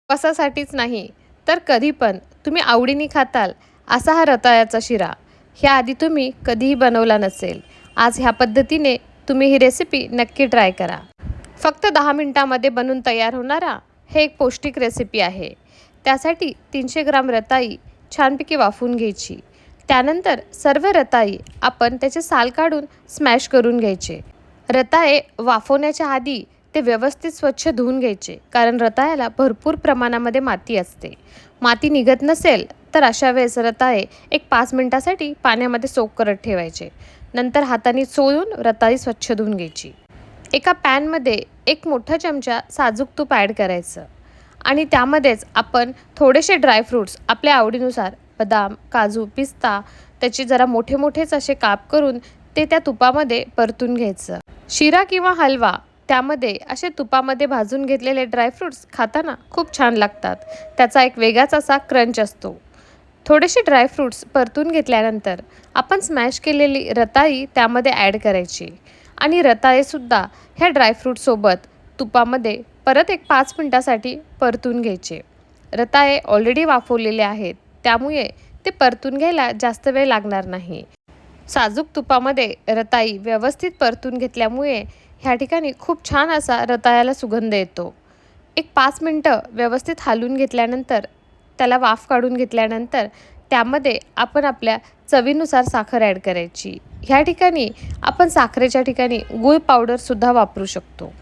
उपवासासाठीच नाही, तर कधी पण तुम्ही आवडीने खाताल असा हा रताळ्याचा शिरा. ह्याआधी तुम्ही कधीही बनवला नसेल. आज ह्या पद्धतीने तुम्ही ही रेसिपी नक्की ट्राय करा. फक्त 10 मिनिटांमध्ये बनून तयार होणारा हे एक पौष्टिक रेसिपी आहे. त्यासाठी 300 ग्राम रताळी छानपैकी वाफवून घ्यायची. त्यानंतर सर्व रताळी आपण त्याचे साल काढून स्मॅश करून घ्यायचे. रताळे वाफवण्याच्या आधी ते व्यवस्थित स्वच्छ धुवून घ्यायचे, कारण रताळ्याला भरपूर प्रमाणामध्ये माती असते. माती निघत नसेल तर अशा वेळेस रताळे एक 5 मिनिटासाठी पाण्यामध्ये सोक करत ठेवायचे. नंतर हाताने चोळून रताळी स्वच्छ धुवून घ्यायची. एका पॅनमध्ये एक मोठा चमचा साजूक तूप ॲड करायचं आणि त्यामध्येच आपण थोडेसे ड्रायफ्रूट्स आपल्या आवडीनुसार बदाम, काजू, पिस्ता त्याचे जरा मोठे मोठेच असे काप करून ते त्या तुपामध्ये परतून घ्यायचं. शिरा किंवा हलवा त्यामध्ये असे तुपामध्ये भाजून घेतलेले ड्रायफ्रूट्स खाताना खूप छान लागतात. त्याचा एक वेगळाच असा क्रंच असतो. थोडेसे ड्रायफ्रूट्स परतून घेतल्यानंतर आपण स्मॅश केलेली रताळी त्यामध्ये ॲड करायची आणि रताळेसुद्धा ह्या ड्रायफ्रूटसोबत तुपामध्ये परत एक 5 मिनिटासाठी परतून घ्यायचे. रताळे ऑलरेडी वाफवलेले आहेत, त्यामुळे ते परतून घ्यायला जास्त वेळ लागणार नाही. साजूक तुपामध्ये रताळी व्यवस्थित परतून घेतल्यामुळे ह्या ठिकाणी खूप छान असा रताळ्याला सुगंध येतो. एक 5 मिनटं व्यवस्थित हलवून घेतल्यानंतर त्याला वाफ काढून घेतल्यानंतर त्यामध्ये आपण आपल्या चवीनुसार साखर ॲड करायची. ह्या ठिकाणी आपण साखरेच्या ठिकाणी गूळ पावडरसुद्धा वापरू शकतो.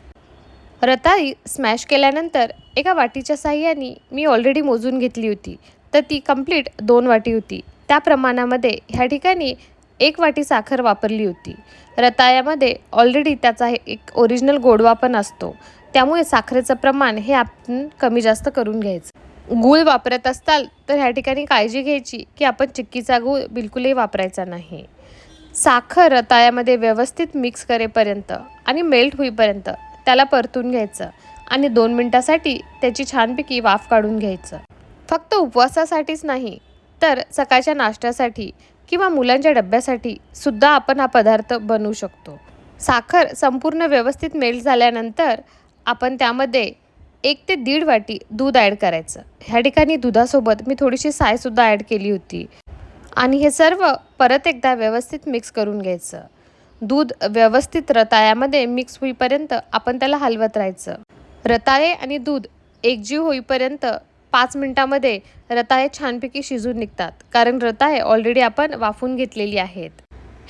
रताळी स्मॅश केल्यानंतर एका वाटीच्या साहाय्याने मी ऑलरेडी मोजून घेतली होती, तर ती कंप्लीट 2 वाटी होती. त्या प्रमाणामध्ये ह्या ठिकाणी 1 वाटी साखर वापरली होती. रताळ्यामध्ये ऑलरेडी त्याचा एक ओरिजिनल गोडवा पण असतो, त्यामुळे साखरेचं प्रमाण हे आपण कमी जास्त करून घ्यायचं. गूळ वापरत असताल तर ह्या ठिकाणी काळजी घ्यायची की आपण चिक्कीचा गूळ बिलकुलही वापरायचा नाही. साखर रताळ्यामध्ये व्यवस्थित मिक्स करेपर्यंत आणि मेल्ट होईपर्यंत त्याला परतून घ्यायचं आणि 2 मिनिटासाठी त्याची छानपैकी वाफ काढून घ्यायचं. फक्त उपवासासाठीच नाही, तर सकाळच्या नाश्त्यासाठी किंवा मुलांच्या डब्यासाठी सुद्धा आपण हा पदार्थ बनवू शकतो. साखर संपूर्ण व्यवस्थित मेल्ट झाल्यानंतर आपण त्यामध्ये 1 ते 1.5 वाटी दूध ॲड करायचं. ह्या ठिकाणी दुधासोबत मी थोडीशी सायसुद्धा ॲड केली होती आणि हे सर्व परत एकदा व्यवस्थित मिक्स करून घ्यायचं. दूध व्यवस्थित रताळ्यामध्ये मिक्स होईपर्यंत आपण त्याला हलवत राहायचं. रताळे आणि दूध एकजीव होईपर्यंत 5 मिनिटामध्ये रताळे छानपैकी शिजून निघतात, कारण रताळे ऑलरेडी आपण वाफवून घेतलेली आहेत.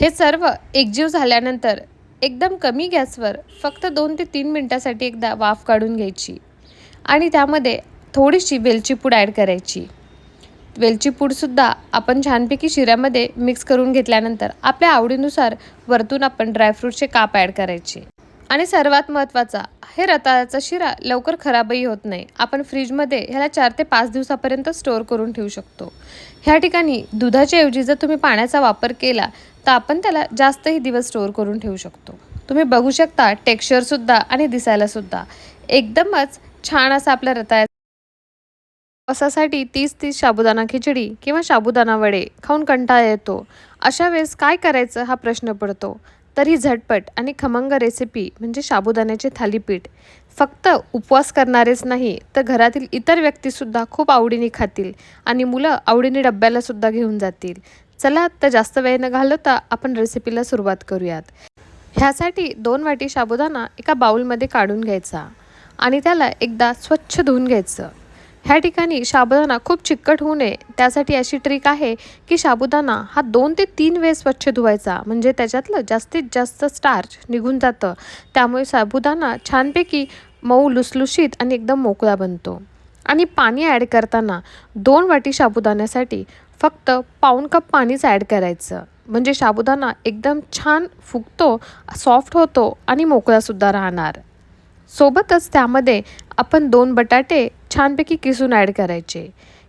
हे सर्व एकजीव झाल्यानंतर एकदम कमी गॅसवर फक्त 2 ते 3 मिनिटासाठी एकदा वाफ काढून घ्यायची आणि त्यामध्ये थोडीशी वेलची पूड ॲड करायची. वेलची पूडसुद्धा आपण छानपैकी शिऱ्यामध्ये मिक्स करून घेतल्यानंतर आपल्या आवडीनुसार वरतून आपण ड्रायफ्रूटचे काप ॲड करायचे. आणि सर्वात महत्त्वाचा, हे रताळ्याचा शिरा लवकर खराबही होत नाही. आपण फ्रीजमध्ये ह्याला 4 ते 5 दिवसापर्यंत स्टोअर करून ठेवू शकतो. ह्या ठिकाणी दुधाच्या ऐवजी जर तुम्ही पाण्याचा वापर केला तर आपण त्याला जास्तही दिवस स्टोअर करून ठेवू शकतो. तुम्ही बघू शकता टेक्स्चरसुद्धा आणि दिसायलासुद्धा एकदमच छान असा आपला रताळ्या. उपवासासाठी 30-30 साबुदाणा खिचडी किंवा साबुदाणा वडे खाऊन कंटाळा येतो. अशा वेळेस काय करायचं हा प्रश्न पडतो. तर ही झटपट आणि खमंग रेसिपी म्हणजे साबुदाण्याचे थालीपीठ फक्त उपवास करणारेच नाही, तर घरातील इतर व्यक्तीसुद्धा खूप आवडीने खातील आणि मुलं आवडीने डब्यालासुद्धा घेऊन जातील. चला तर जास्त वेळ न घालवता आपण रेसिपीला सुरुवात करूयात. ह्यासाठी 2 वाटी साबुदाणा एका बाउलमध्ये काढून घ्यायचा आणि त्याला एकदा स्वच्छ धुवून घ्यायचं. ह्या ठिकाणी साबुदाणा खूप चिकट होऊ नये, त्यासाठी अशी ट्रिक आहे की साबुदाणा हा 2 ते 3 वेळेस स्वच्छ धुवायचा, म्हणजे त्याच्यातलं जास्तीत जास्त स्टार्च निघून जातं. त्यामुळे साबुदाणा छानपैकी मऊ, लुसलुशीत आणि एकदम मोकळा बनतो. आणि पाणी ॲड करताना 2 वाटी साबुदाण्यासाठी फक्त पाऊण कप पाणीच ॲड करायचं, म्हणजे साबुदाणा एकदम छान फुगतो, सॉफ्ट होतो आणि मोकळासुद्धा राहणार. सोबतच त्यामध्ये आपण 2 बटाटे छानपैकी किसून ॲड करायचे.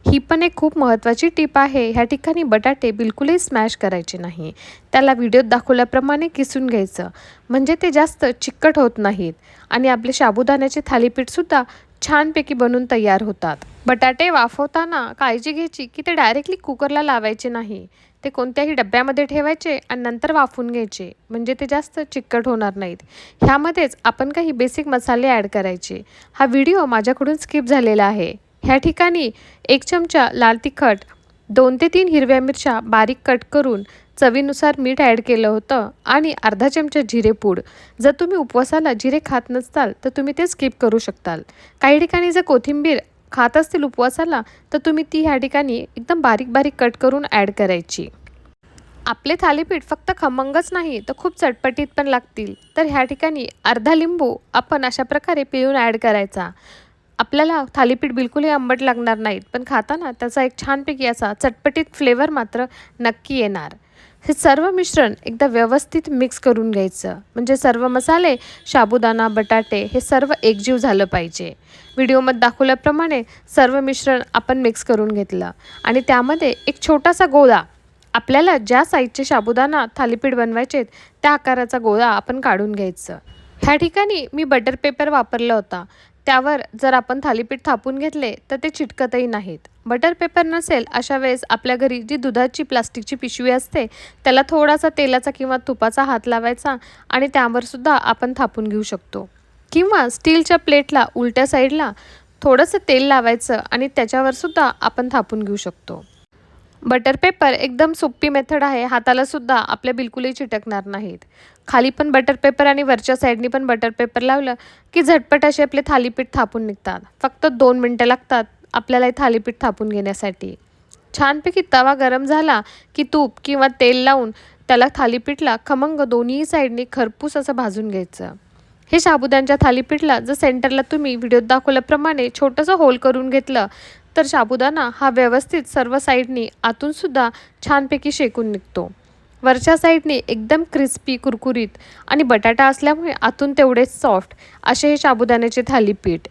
ही पण एक खूप महत्त्वाची टिप आहे. ह्या ठिकाणी बटाटे बिलकुलही स्मॅश करायचे नाही. त्याला व्हिडिओत दाखवल्याप्रमाणे किसून घ्यायचं, म्हणजे ते जास्त चिकट होत नाहीत आणि आपले साबुदाण्याचे थालीपीठसुद्धा छानपैकी बनून तयार होतात. बटाटे वाफवताना काळजी घ्यायची की ते डायरेक्टली कुकरला लावायचे नाही. ते कोणत्याही डब्यामध्ये ठेवायचे आणि नंतर वाफवून घ्यायचे, म्हणजे ते जास्त चिकट होणार नाहीत. ह्यामध्येच आपण काही बेसिक मसाले ॲड करायचे. हा व्हिडिओ माझ्याकडून स्किप झालेला आहे. ह्या ठिकाणी 1 चमचा लाल तिखट, 2 ते 3 हिरव्या मिरच्या बारीक कट करून, चवीनुसार मीठ ॲड केलं होतं आणि अर्धा चमचा जिरेपूड. जर तुम्ही उपवासाला जिरे खात नसताल तर तुम्ही ते स्किप करू शकताल. काही ठिकाणी जर कोथिंबीर खात असतील उपवासाला तर तुम्ही ती ह्या ठिकाणी एकदम बारीक बारीक कट करून ॲड करायची. आपले थालीपीठ फक्त खमंगच नाही तर खूप चटपटीत पण लागतील. तर ह्या ठिकाणी अर्धा लिंबू आपण अशा प्रकारे पिळून ॲड करायचा. आपल्याला थालीपीठ बिलकुलही आंबट लागणार नाहीत, पण खाताना त्याचा एक छानपैकी असा चटपटीत फ्लेवर मात्र नक्की येणार. हे सर्व मिश्रण एकदा व्यवस्थित मिक्स करून घ्यायचं. म्हणजे सर्व मसाले, साबुदाणा, बटाटे हे सर्व एकजीव झालं पाहिजे. व्हिडिओमध्ये दाखवल्याप्रमाणे सर्व मिश्रण आपण मिक्स करून घेतलं आणि त्यामध्ये एक छोटासा गोळा, आपल्याला ज्या साईजचे साबुदाणा थालीपीठ बनवायचे त्या आकाराचा गोळा आपण काढून घ्यायचं. ह्या ठिकाणी मी बटर पेपर वापरला होता. त्यावर जर आपण थालीपीठ थापून घेतले तर ते चिटकतही नाहीत. बटर पेपर नसेल अशा वेळेस आपल्या घरी जी दुधाची प्लास्टिकची पिशवी असते त्याला थोडासा तेलाचा किंवा तुपाचा हात लावायचा आणि त्यावर सुद्धा आपण थापून घेऊ शकतो. किंवा स्टीलच्या प्लेटला उलट्या साईडला थोडंसं तेल लावायचं आणि त्याच्यावर सुद्धा आपण थापून घेऊ शकतो. बटर पेपर एकदम सोपी मेथड आहे. हाताला सुद्धा आपल्या बिलकुलही चिटकणार नाहीत. खाली पण बटर पेपर आणि वरच्या साईडनी पण बटर पेपर लावलं की झटपट असे आपले थालीपीठ थापून निघतात. फक्त 2 मिनटं लागतात आपल्याला हे थालीपीठ थापून घेण्यासाठी. छानपैकी तवा गरम झाला की तूप किंवा तेल लावून त्याला थालीपीठला खमंग दोन्ही साईडनी खरपूस असं भाजून घ्यायचं. हे साबुदाण्याच्या थालीपीठला जर सेंटरला तुम्ही व्हिडिओत दाखवल्याप्रमाणे छोटंसं होल करून घेतलं तर साबुदाणा हा व्यवस्थित सर्व साईडनी आतूनसुद्धा छानपैकी शेकून निघतो. वरच्या साईडने एकदम क्रिस्पी कुरकुरीत आणि बटाटा असल्यामुळे आतून तेवढेच सॉफ्ट असे हे साबुदाण्याचे थालीपीठ.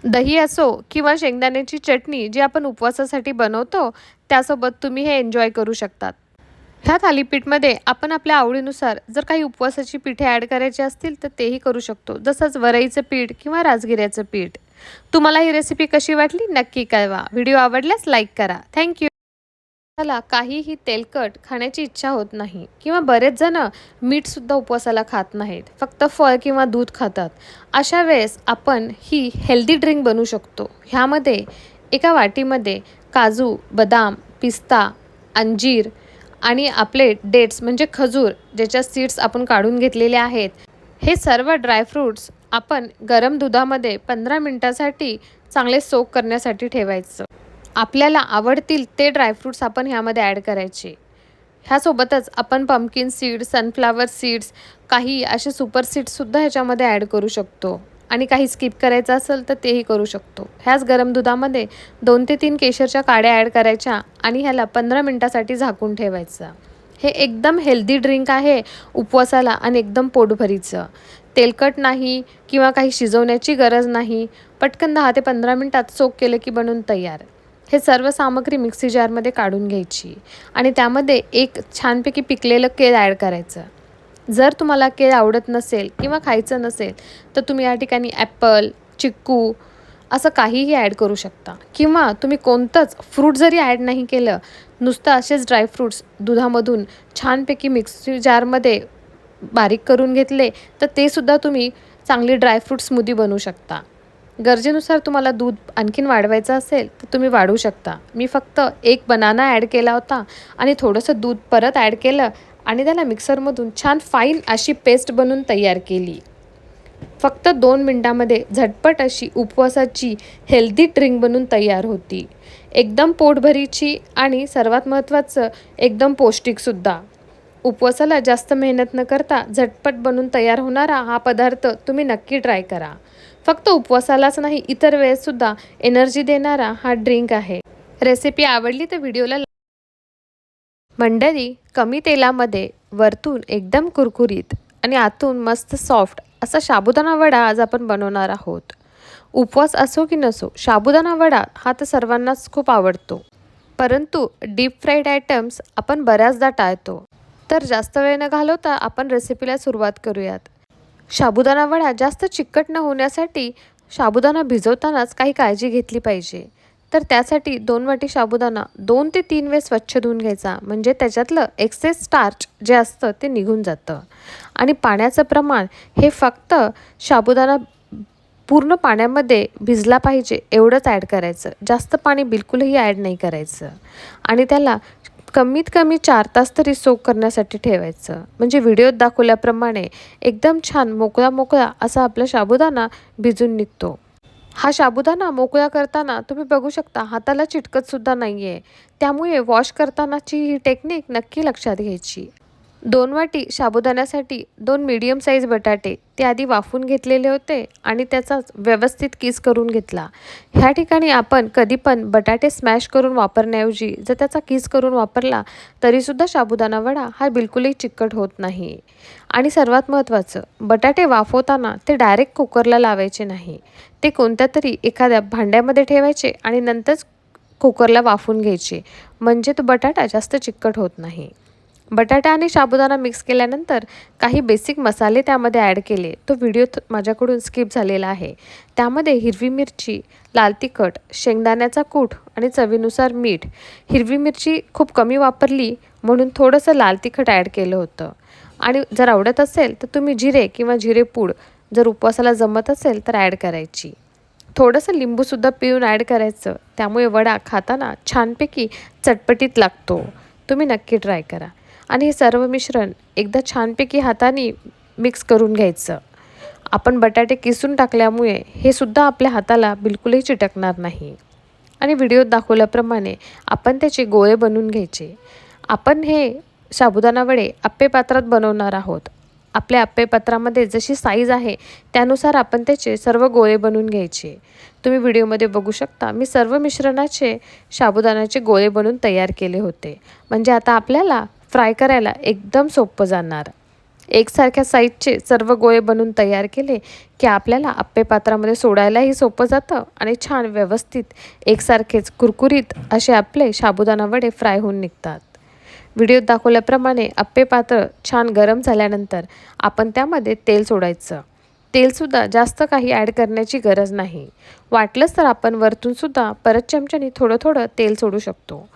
दही असो किंवा शेंगदाण्याची चटणी जी आपण उपवासासाठी बनवतो त्यासोबत तुम्ही हे एन्जॉय करू शकतात. ह्या थालीपीठमध्ये आपण आपल्या आवडीनुसार जर काही उपवासाची पीठे ॲड करायची असतील तर तेही करू शकतो. जसंच वरईचं पीठ किंवा राजगिऱ्याचं पीठ. तुम्हाला ही रेसिपी कशी वाटली नक्की कळवा. व्हिडिओ आवडल्यास लाईक करा. थँक्यू. मला काहीही तेलकट खाण्याची इच्छा होत नाही किंवा बरेच जण मीठसुद्धा उपवासाला खात नाहीत, फक्त फळ किंवा दूध खातात. अशा वेळेस आपण ही हेल्दी ड्रिंक बनवू शकतो. ह्यामध्ये एका वाटीमध्ये काजू, बदाम, पिस्ता, अंजीर आणि आपले डेट्स म्हणजे खजूर ज्याच्या सीड्स आपण काढून घेतलेले आहेत, हे सर्व ड्रायफ्रूट्स आपण गरम दुधामध्ये 15 मिनिटासाठी चांगले सोक करण्यासाठी ठेवायचं. आपल्याला आवडतील ते ड्रायफ्रूट्स आपण ह्यामध्ये ॲड करायचे. ह्यासोबतच आपण पंपकिन सीड्स, सनफ्लावर सीड्स, काही असे सुपर सीड्ससुद्धा ह्याच्यामध्ये ॲड करू शकतो आणि काही स्किप करायचं असेल तर तेही करू शकतो. ह्याच गरम दुधामध्ये 2 ते 3 केशरच्या काड्या ॲड करायच्या आणि ह्याला 15 मिनिटासाठी झाकून ठेवायचं. हे एकदम हेल्दी ड्रिंक आहे उपवासाला आणि एकदम पोटभरीचं. तेलकट नाही किंवा काही शिजवण्याची गरज नाही. पटकन 10 ते 15 मिनिटात सोक केलं की बनून तयार. हे सर्व सामग्री मिक्सी जारमध्ये काढून घ्यायची आणि त्यामध्ये एक छानपैकी पिकलेलं केळ ॲड करायचं. जर तुम्हाला केळ आवडत नसेल किंवा खायचं नसेल तर तुम्ही या ठिकाणी ॲपल, चिक्कू असं काहीही ॲड करू शकता. किंवा तुम्ही कोणतंच फ्रूट जरी ॲड नाही केलं, नुसतं असेच ड्रायफ्रूट्स दुधामधून छानपैकी मिक्सी जारमध्ये बारीक करून घेतले तर ते सुद्धा तुम्ही चांगली ड्रायफ्रूट स्मूदी बनवू शकता. गरजेनुसार तुम्हाला दूध आणखीन वाढवायचं असेल तर तुम्ही वाढवू शकता. मी फक्त एक बनाना ॲड केला होता आणि थोडंसं दूध परत ॲड केलं आणि त्याला मिक्सरमधून छान फाईन अशी पेस्ट बनवून तयार केली. फक्त 2 मिनटामध्ये झटपट अशी उपवासाची हेल्दी ड्रिंक बनून तयार होती. एकदम पोटभरीची आणि सर्वात महत्त्वाचं एकदम पौष्टिकसुद्धा. उपवासाला जास्त मेहनत न करता झटपट बनून तयार होणारा हा पदार्थ तुम्ही नक्की ट्राय करा. फक्त उपवासालाच नाही इतर वेळेससुद्धा एनर्जी देणारा हा ड्रिंक आहे. रेसिपी आवडली तर व्हिडिओला मंडळी, कमी तेलामध्ये वरतून एकदम कुरकुरीत आणि आतून मस्त सॉफ्ट असा साबुदाणा वडा आज आपण बनवणार आहोत. उपवास असो की नसो, साबुदाणा वडा हा तर सर्वांनाच खूप आवडतो. परंतु डीप फ्राईड आयटम्स आपण बऱ्याचदा टाळतो. तर जास्त वेळ न घालवता आपण रेसिपीला सुरुवात करूयात. साबुदाणा वडा जास्त चिकट न होण्यासाठी साबुदाणा भिजवतानाच काही काळजी घेतली पाहिजे. तर त्यासाठी 2 वाटी साबुदाणा 2 ते 3 वेळेस स्वच्छ धुवून घ्यायचा. म्हणजे त्याच्यातलं एक्सेस स्टार्च जे असतं ते निघून जातं. आणि पाण्याचं प्रमाण हे फक्त साबुदाणा पूर्ण पाण्यामध्ये भिजला पाहिजे एवढंच ॲड करायचं. जास्त पाणी बिलकुलही ॲड नाही करायचं आणि त्याला कमीत कमी 4 तास तरी सोक करण्यासाठी ठेवायचं. म्हणजे व्हिडिओत दाखवल्याप्रमाणे एकदम छान मोकळा मोकळा असा आपला साबुदाणा भिजून निघतो. हा साबुदाणा मोकळा करताना तुम्ही बघू शकता हाताला चिटकतसुद्धा नाही आहे. त्यामुळे वॉश करतानाची ही टेक्निक नक्की लक्षात घ्यायची. 2 वाटी साबुदाण्यासाठी 2 मीडियम साईज बटाटे ते आधी वाफवून घेतलेले होते आणि त्याचा व्यवस्थित किस करून घेतला. ह्या ठिकाणी आपण कधी पण बटाटे स्मॅश करून वापरण्याऐवजी जर त्याचा किस करून वापरला तरीसुद्धा साबुदाणा वडा हा बिलकुलही चिकट होत नाही. आणि सर्वात महत्त्वाचं, बटाटे वाफवताना ते डायरेक्ट कुकरला लावायचे नाही. ते कोणत्या तरी एखाद्या भांड्यामध्ये ठेवायचे आणि नंतरच कुकरला वाफवून घ्यायचे. म्हणजे तो बटाटा जास्त चिकट होत नाही. बटाटा आणि साबुदाणा मिक्स केल्यानंतर काही बेसिक मसाले त्यामध्ये ॲड केले. तो व्हिडिओ माझ्याकडून स्किप झालेला आहे. त्यामध्ये हिरवी मिरची, लाल तिखट, शेंगदाण्याचा कूट आणि चवीनुसार मीठ. हिरवी मिरची खूप कमी वापरली म्हणून थोडंसं लाल तिखट ॲड केलं होतं. आणि जर आवडत असेल तर तुम्ही जिरे किंवा जिरेपूड जर उपवासाला जमत असेल तर ॲड करायची. थोडंसं लिंबूसुद्धा पिळून ॲड करायचं. त्यामुळे वडा खाताना छानपैकी चटपटीत लागतो. तुम्ही नक्की ट्राय करा. आणि हे सर्व मिश्रण एकदा छानपैकी हाताने मिक्स करून घ्यायचं. आपण बटाटे किसून टाकल्यामुळे हे सुद्धा आपल्या हाताला बिलकुलही चिटकणार नाही. आणि व्हिडिओत दाखवल्याप्रमाणे आपण त्याचे गोळे बनवून घ्यायचे. आपण हे साबुदाणा वडे आप्पे पात्रात बनवणार आहोत. आपल्या आप्पे पात्रामध्ये जशी साईज आहे त्यानुसार आपण त्याचे सर्व गोळे बनवून घ्यायचे. तुम्ही व्हिडिओमध्ये बघू शकता मी सर्व मिश्रणाचे साबुदाण्याचे गोळे बनवून तयार केले होते. म्हणजे आता आपल्याला फ्राय करायला एकदम सोपं जाणार. एकसारख्या साईजचे सर्व गोळे बनवून तयार केले की आपल्याला आप्पे पात्रामध्ये सोडायलाही सोपं जातं आणि छान व्यवस्थित एकसारखेच कुरकुरीत असे आपले साबुदाणा वडे फ्राय होऊन निघतात. व्हिडिओत दाखवल्याप्रमाणे आप्पे पात्र छान गरम झाल्यानंतर आपण त्यामध्ये तेल सोडायचं. तेलसुद्धा जास्त काही ॲड करण्याची गरज नाही. वाटलंच तर आपण वरतूनसुद्धा परत चमच्याने थोडं थोडं तेल सोडू शकतो.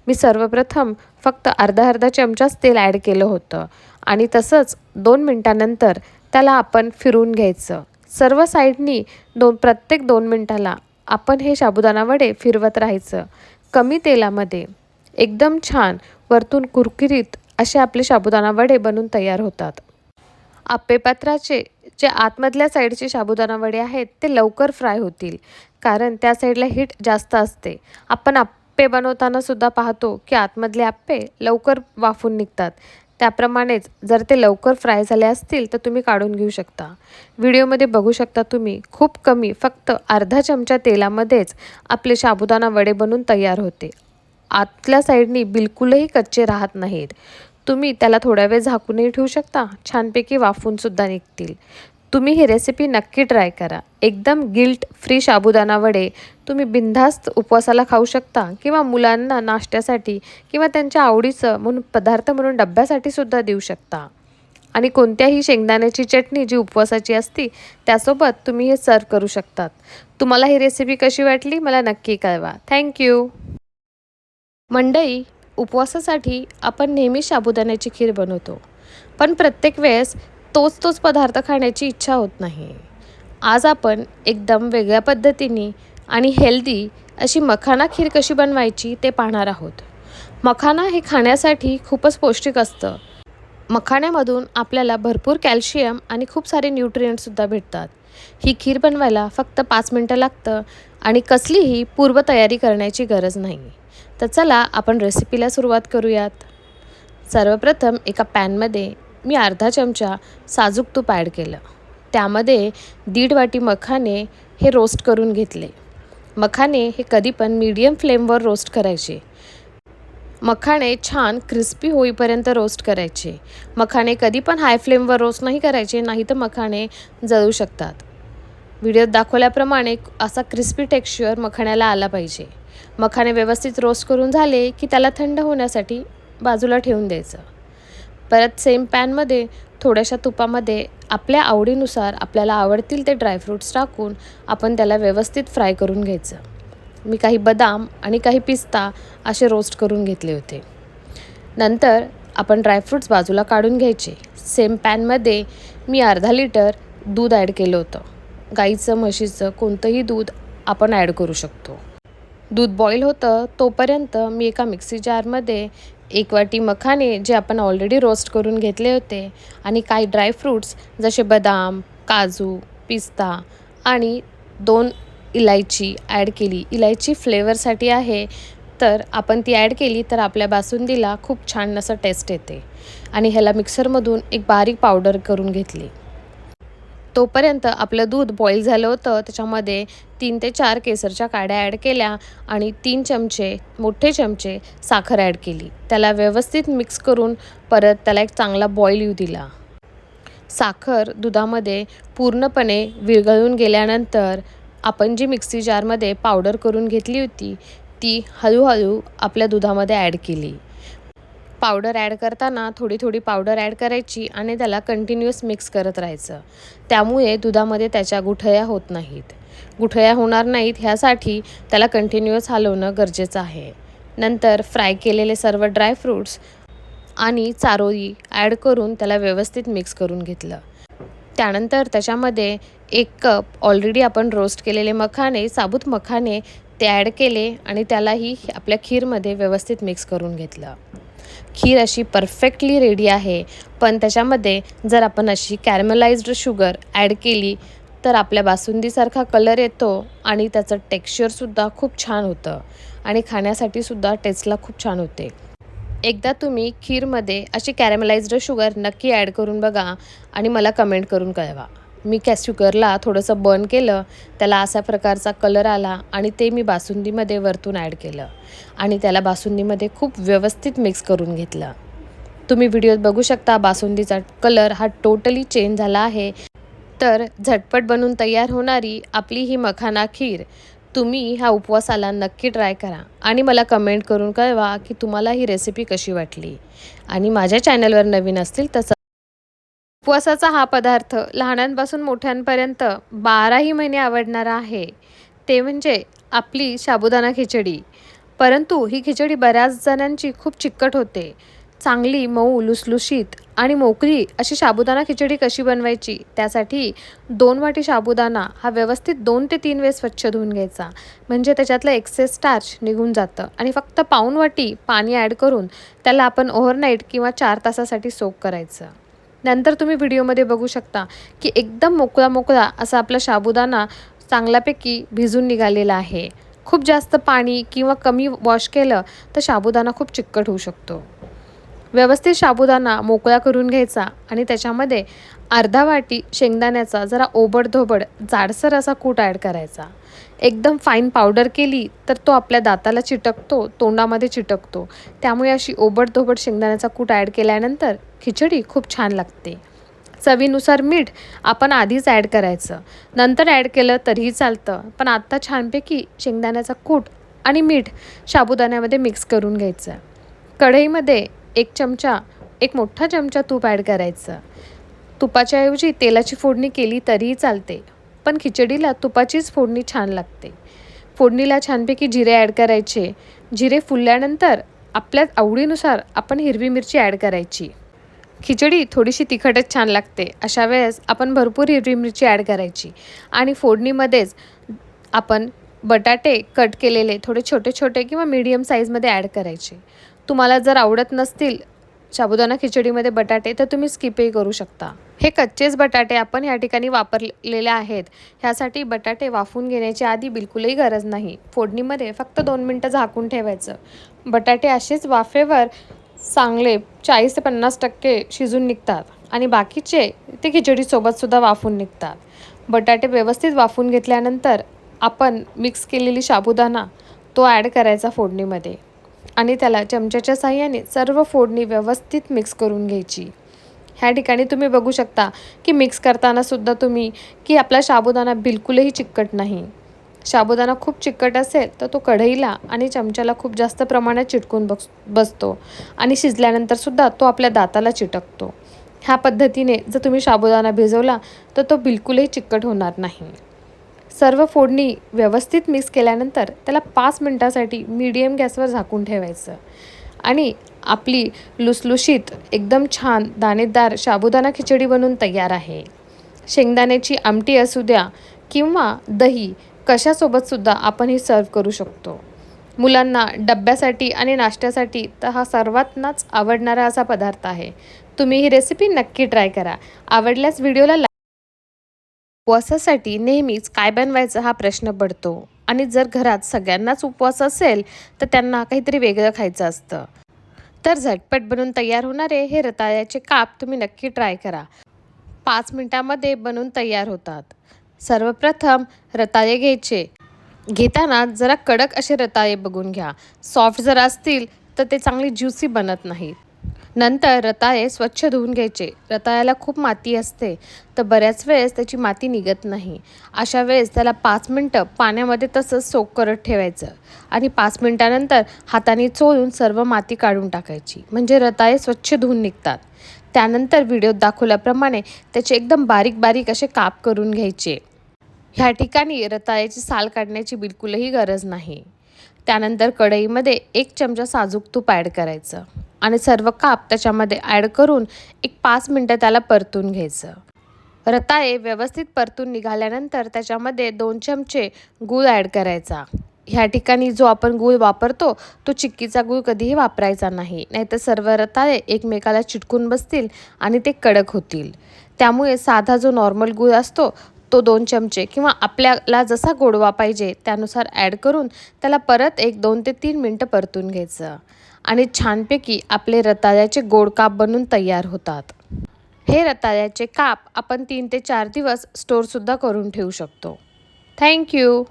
मी सर्वप्रथम फक्त अर्धा चमचाच तेल ॲड केलं होतं आणि तसंच 2 मिनटानंतर त्याला आपण फिरवून घ्यायचं. सर्व साईडनी प्रत्येक 2 मिनटाला आपण हे साबुदाणा वडे फिरवत राहायचं. कमी तेलामध्ये एकदम छान वरतून कुरकुरीत असे आपले साबुदाणा वडे बनून तयार होतात. आप्पे पात्राचे जे आतमधल्या साईडचे साबुदाणा वडे आहेत ते लवकर फ्राय होतील कारण त्या साईडला हीट जास्त असते. आपण आप्पे बनवताना सुद्धा पाहतो की आतमधले आप्पे लवकर वाफून निघतात. त्याप्रमाणेच जर ते लवकर फ्राय झाले असतील तर तुम्ही काढून घेऊ शकता. व्हिडिओमध्ये बघू शकता तुम्ही खूप कमी फक्त अर्धा चमचा तेलामध्येच आपले साबुदाणा वडे बनून तयार होते. आतल्या साईडनी बिलकुलही कच्चे राहत नाहीत. तुम्ही त्याला थोडा वेळ झाकूनही ठेवू शकता. छानपैकी वाफूनसुद्धा निघतील. तुम्ही ही रेसिपी नक्की ट्राय करा. एकदम गिल्ट फ्री साबुदाणा वडे तुम्ही बिनधास्त उपवासाला खाऊ शकता किंवा मुलांना नाश्त्यासाठी किंवा त्यांच्या आवडीचं म्हणून पदार्थ म्हणून डब्यासाठी सुद्धा देऊ शकता. आणि कोणत्याही शेंगदाण्याची चटणी जी उपवासाची असती त्यासोबत तुम्ही हे सर्व करू शकतात. तुम्हाला ही रेसिपी कशी वाटली मला नक्की कळवा. थँक्यू. मंडळी, उपवासासाठी आपण नेहमी साबुदाण्याची खीर बनवतो पण प्रत्येक वेळेस तोच पदार्थ खाण्याची इच्छा होत नाही. आज आपण एकदम वेगळ्या पद्धतीने आणि हेल्दी अशी मखाना खीर कशी बनवायची ते पाहणार आहोत. मखाना हे खाण्यासाठी खूपच पौष्टिक असतं. मखाण्यामधून आपल्याला भरपूर कॅल्शियम आणि खूप सारे न्यूट्रिएंट्ससुद्धा भेटतात. ही खीर बनवायला फक्त 5 मिनटं लागतं आणि कसलीही पूर्वतयारी करण्याची गरज नाही. तर चला आपण रेसिपीला सुरुवात करूयात. सर्वप्रथम एका पॅनमध्ये मी अर्धा चमचा साजूक तूप ॲड केलं. त्यामध्ये 1.5 वाटी मखाने हे रोस्ट करून घेतले. मखाने हे कधी पण मीडियम फ्लेमवर रोस्ट करायचे. मखाणे छान क्रिस्पी होईपर्यंत रोस्ट करायचे. मखाणे कधी पण हाय फ्लेमवर रोस्ट नाही करायचे, नाही तर मखाणे जळू शकतात. व्हिडिओत दाखवल्याप्रमाणे असा क्रिस्पी टेक्स्चर मखाण्याला आला पाहिजे. मखाणे व्यवस्थित रोस्ट करून झाले की त्याला थंड होण्यासाठी बाजूला ठेवून द्यायचं. परत सेम पॅनमध्ये थोड्याशा तुपामध्ये आपल्या आवडीनुसार आपल्याला आवडतील ते ड्रायफ्रूट्स टाकून आपण त्याला व्यवस्थित फ्राय करून घ्यायचं. मी काही बदाम आणि काही पिस्ता असे रोस्ट करून घेतले होते. नंतर आपण ड्रायफ्रूट्स बाजूला काढून घ्यायचे. सेम पॅनमध्ये मी अर्धा लिटर दूध ॲड केलं होतं. गाईचं म्हशीचं कोणतंही दूध आपण ॲड करू शकतो. दूध बॉईल होतं तोपर्यंत मी एका मिक्सी जारमध्ये 1 वाटी मखाने जे आपण ऑलरेडी रोस्ट करून घेतले होते आणि काही ड्रायफ्रूट्स जसे बदाम, काजू, पिस्ता आणि 2 इलायची ॲड केली. इलायची फ्लेवरसाठी आहे, तर आपण ती ॲड केली तर आपल्या बासुंदीला खूप छान असं टेस्ट येते. आणि ह्याला मिक्सरमधून एक बारीक पावडर करून घेतली. तोपर्यंत आपलं दूध बॉईल झालं होतं. त्याच्यामध्ये 3 ते 4 केसरच्या काड्या ॲड केल्या आणि 3 चमचे मोठे चमचे साखर ॲड केली. त्याला व्यवस्थित मिक्स करून परत त्याला एक चांगला बॉईल येऊ दिला. साखर दुधामध्ये पूर्णपणे विरघळून गेल्यानंतर आपण जी मिक्सी जारमध्ये पावडर करून घेतली होती ती हळूहळू आपल्या दुधामध्ये ॲड केली. पावडर ॲड करताना थोडी थोडी पावडर ॲड करायची आणि त्याला कंटिन्युअस मिक्स करत राहायचं. त्यामुळे दुधामध्ये त्याच्या गुठळ्या होत नाहीत. गुठळ्या होणार नाहीत ह्यासाठी त्याला कंटिन्युअस हलवणं गरजेचं आहे. नंतर फ्राय केलेले सर्व ड्रायफ्रूट्स आणि चारोळी ॲड करून त्याला व्यवस्थित मिक्स करून घेतलं. त्यानंतर त्याच्यामध्ये 1 कप ऑलरेडी आपण रोस्ट केलेले मखाने, साबूत मखाने ते ॲड केले आणि त्यालाही आपल्या खीरमध्ये व्यवस्थित मिक्स करून घेतलं. खीर अशी परफेक्टली रेडी आहे, पण त्याच्यामध्ये जर आपण अशी कॅरमलाइज्ड शुगर ॲड केली तर आपल्या बासुंदीसारखा कलर येतो आणि त्याचं टेक्स्चरसुद्धा खूप छान होतं आणि खाण्यासाठीसुद्धा टेस्टला खूप छान होते. एकदा तुम्ही खीरमध्ये अशी कॅरमलाइज्ड शुगर नक्की ॲड करून बघा आणि मला कमेंट करून कळवा. मी शुगरला थोडंसं बर्न केलं, त्याला अशा प्रकारचा कलर आला आणि ते मी बासुंदीमध्ये वरतून ॲड केलं आणि त्याला बासुंदीमध्ये खूप व्यवस्थित मिक्स करून घेतलं. तुम्ही व्हिडिओत बघू शकता बासुंदीचा कलर हा टोटली चेंज झाला आहे. तर झटपट बनून तयार होणारी आपली ही मखाना खीर तुम्ही ह्या उपवासाला नक्की ट्राय करा आणि मला कमेंट करून कळवा की तुम्हाला ही रेसिपी कशी वाटली. आणि माझ्या चॅनलवर नवीन असतील तर उपवासाचा हा पदार्थ लहानांपासून मोठ्यांपर्यंत 12ही महिने आवडणारा आहे. ते म्हणजे आपली साबुदाणा खिचडी. परंतु ही खिचडी बऱ्याच जणांची खूप चिकट होते. चांगली मऊ लुसलुशीत आणि मोकळी अशी साबुदाणा खिचडी कशी बनवायची, त्यासाठी 2 वाटी साबुदाणा हा व्यवस्थित 2 ते 3 वेळेस स्वच्छ धुवून घ्यायचा. म्हणजे त्याच्यातलं एक्सेस स्टार्च निघून जातं आणि फक्त पाऊण वाटी पाणी ॲड करून त्याला आपण ओव्हरनाईट किंवा 4 तासासाठी सोक करायचं. नंतर तुम्ही व्हिडिओमध्ये बघू शकता की एकदम मोकळा असा आपला साबुदाणा चांगल्यापैकी भिजून निघालेला आहे. खूप जास्त पाणी किंवा कमी वॉश केलं तर साबुदाणा खूप चिकट होऊ शकतो. व्यवस्थित साबुदाणा मोकळा करून घ्यायचा आणि त्याच्यामध्ये अर्धा वाटी शेंगदाण्याचा जरा ओबडधोबड जाडसर असा कूट ॲड करायचा. एकदम फाईन पावडर केली तर तो आपल्या दाताला चिटकतो, तोंडामध्ये चिटकतो. त्यामुळे अशी ओबडधोबड शेंगदाण्याचा कूट ॲड केल्यानंतर खिचडी खूप छान लागते. चवीनुसार मीठ आपण आधीच ॲड करायचं, नंतर ॲड केलं तरीही चालतं, पण आत्ता छानपैकी शेंगदाण्याचा कूट आणि मीठ साबुदाण्यामध्ये मिक्स करून घ्यायचं. कढईमध्ये 1 मोठा चमचा तूप ॲड करायचं. तुपाच्या ऐवजी तेलाची फोडणी केली तरीही चालते, पण खिचडीला तुपाचीच फोडणी छान लागते. फोडणीला छानपैकी जिरे ॲड करायचे. जिरे फुलल्यानंतर आपल्या आवडीनुसार आपण हिरवी मिरची ॲड करायची. खिचडी थोडीशी तिखटच छान लागते, अशा वेळेस आपण भरपूर हिरवी मिरची ॲड करायची आणि फोडणीमध्येच आपण बटाटे कट केलेले थोडे छोटे छोटे किंवा मीडियम साईजमध्ये ॲड करायचे. तुम्हाला जर आवडत नसतील साबुदाणा खिचडीमध्ये बटाटे तर तुम्ही स्किपही करू शकता. हे कच्चेच बटाटे आपण या ठिकाणी वापरलेले आहेत. ह्यासाठी बटाटे वाफवून घेण्याची आधी बिलकुलही गरज नाही. फोडणीमध्ये फक्त 2 मिनटं झाकून ठेवायचं. बटाटे असेच वाफेवर चांगले 40 ते 50% शिजून निघतात आणि बाकीचे ते खिचडीसोबतसुद्धा वाफून निघतात. बटाटे व्यवस्थित वाफून घेतल्यानंतर आपण मिक्स केलेली साबुदाणा तो ॲड करायचा फोडणीमध्ये आणि त्याला चमच्याच्या साहाय्याने सर्व फोडणी व्यवस्थित मिक्स करून घ्यायची. ह्या ठिकाणी तुम्ही बघू शकता की मिक्स करतानासुद्धा तुम्ही की आपला साबुदाणा बिलकुलही चिकट नाही. साबुदाणा खूप चिकट असेल तर तो कढईला आणि चमच्याला खूप जास्त प्रमाणात चिटकून बसतो आणि शिजल्यानंतरसुद्धा तो आपल्या दाताला चिटकतो. ह्या पद्धतीने जर तुम्ही साबुदाणा भिजवला तर तो बिलकुलही चिकट होणार नाही. सर्व फोडणी व्यवस्थित मिक्स केल्यानंतर त्याला 5 मिनटासाठी मीडियम गॅसवर झाकून ठेवायचं आणि आपली लुसलुशीत एकदम छान दाणेदार साबुदाणा खिचडी बनून तयार आहे. शेंगदाण्याची आमटी असू द्या किंवा दही कशासोबतसुद्धा आपण ही सर्व करू शकतो. मुलांना डब्यासाठी आणि नाश्त्यासाठी तर हा सर्वांनाच आवडणारा असा पदार्थ आहे. तुम्ही ही रेसिपी नक्की ट्राय करा. आवडल्यास व्हिडिओला उपवासासाठी नेहमीच काय बनवायचं हा प्रश्न पडतो आणि जर घरात सगळ्यांनाच उपवास असेल तर त्यांना काहीतरी वेगळं खायचं असतं. तर झटपट बनून तयार होणारे हे रताळ्याचे काप तुम्ही नक्की ट्राय करा. 5 मिनिटांमध्ये बनून तयार होतात. सर्वप्रथम रताळे घ्यायचे. घेताना जरा कडक असे रताळे बघून घ्या. सॉफ्ट जर असतील तर ते चांगले ज्युसी बनत नाहीत. नंतर रताळे स्वच्छ धुवून घ्यायचे. रताळ्याला खूप माती असते तर बऱ्याच वेळेस त्याची माती निघत नाही. अशा वेळेस त्याला 5 मिनटं पाण्यामध्ये तसंच सोक करत ठेवायचं आणि 5 मिनटानंतर हाताने चोळून सर्व माती काढून टाकायची, म्हणजे रताळे स्वच्छ धुवून निघतात. त्यानंतर व्हिडिओत दाखवल्याप्रमाणे त्याचे एकदम बारीक बारीक असे काप करून घ्यायचे. ह्या ठिकाणी रताळ्याची साल काढण्याची बिलकुलही गरज नाही. त्यानंतर कढईमध्ये 1 चमचा साजूक तूप ॲड करायचं आणि सर्व काप त्याच्यामध्ये ॲड करून एक 5 मिनटं त्याला परतून घ्यायचं. रताळे व्यवस्थित परतून निघाल्यानंतर त्याच्यामध्ये 2 चमचे गूळ ॲड करायचा. ह्या ठिकाणी जो आपण गूळ वापरतो तो चिक्कीचा गूळ कधीही वापरायचा नाही, नाहीतर सर्व रताळे एकमेकाला चिटकून बसतील आणि ते कडक होतील. त्यामुळे साधा जो नॉर्मल गूळ असतो तो 2 चमचे किंवा आपल्याला जसा गोडवा पाहिजे त्यानुसार ॲड करून त्याला परत एक 2 ते 3 मिनटं परतून घ्यायचं आणि छानपैकी आपले रताळ्याचे गोड काप बनून तयार होतात. हे रताळ्याचे काप आपण 3 ते 4 दिवस स्टोअरसुद्धा करून ठेवू शकतो. थँक्यू.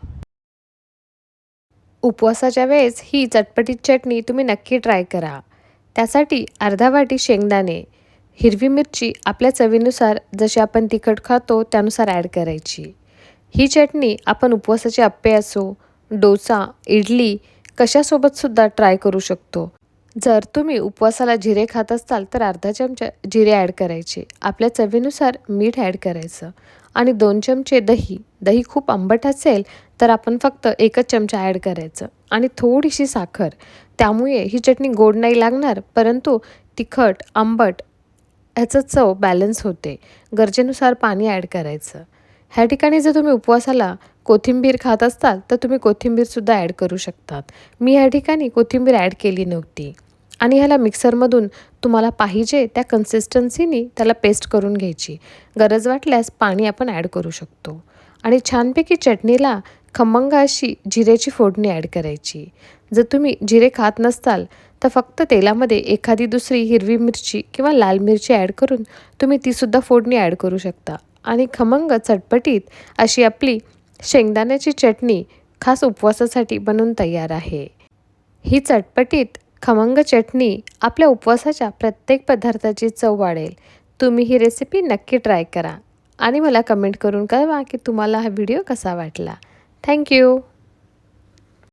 उपवासाच्या वेळेस ही चटपटीत चटणी तुम्ही नक्की ट्राय करा. त्यासाठी अर्धा वाटी शेंगदाणे, हिरवी मिरची आपल्या चवीनुसार जशी आपण तिखट खातो त्यानुसार ॲड करायची. ही चटणी आपण उपवासाचे अप्पे असो, डोसा, इडली कशासोबतसुद्धा ट्राय करू शकतो. जर तुम्ही उपवासाला जिरे खात असाल तर अर्धा चमचा जिरे ॲड करायचे. आपल्या चवीनुसार मीठ ॲड करायचं आणि 2 चमचे दही. दही खूप आंबट असेल तर आपण फक्त 1च चमचा ॲड करायचं आणि थोडीशी साखर. त्यामुळे ही चटणी गोड नाही लागणार, परंतु तिखट, आंबट ह्याचं चव बॅलन्स होते. गरजेनुसार पाणी ॲड करायचं. ह्या ठिकाणी जर तुम्ही उपवासाला कोथिंबीर खात असाल तर तुम्ही कोथिंबीरसुद्धा ॲड करू शकतात. मी ह्या ठिकाणी कोथिंबीर ॲड केली नव्हती आणि ह्याला मिक्सरमधून तुम्हाला पाहिजे त्या कन्सिस्टन्सीनी त्याला पेस्ट करून घ्यायची. गरज वाटल्यास पाणी आपण ॲड करू शकतो आणि छानपैकी चटणीला खमंग अशी जिऱ्याची फोडणी ॲड करायची. जर तुम्ही जिरे खात नसताल तर फक्त तेलामध्ये एखादी दुसरी हिरवी मिरची किंवा लाल मिरची ॲड करून तुम्ही तीसुद्धा फोडणी ॲड करू शकता आणि खमंग चटपटीत अशी आपली शेंगदाण्याची चटणी खास उपवासासाठी बनून तयार आहे. ही चटपटीत खमंग चटणी आपल्या उपवासाच्या प्रत्येक पदार्थाची चव वाढेल. तुम्ही ही रेसिपी नक्की ट्राय करा आणि मला कमेंट करून कळवा की तुम्हाला हा व्हिडिओ कसा वाटला. थँक्यू.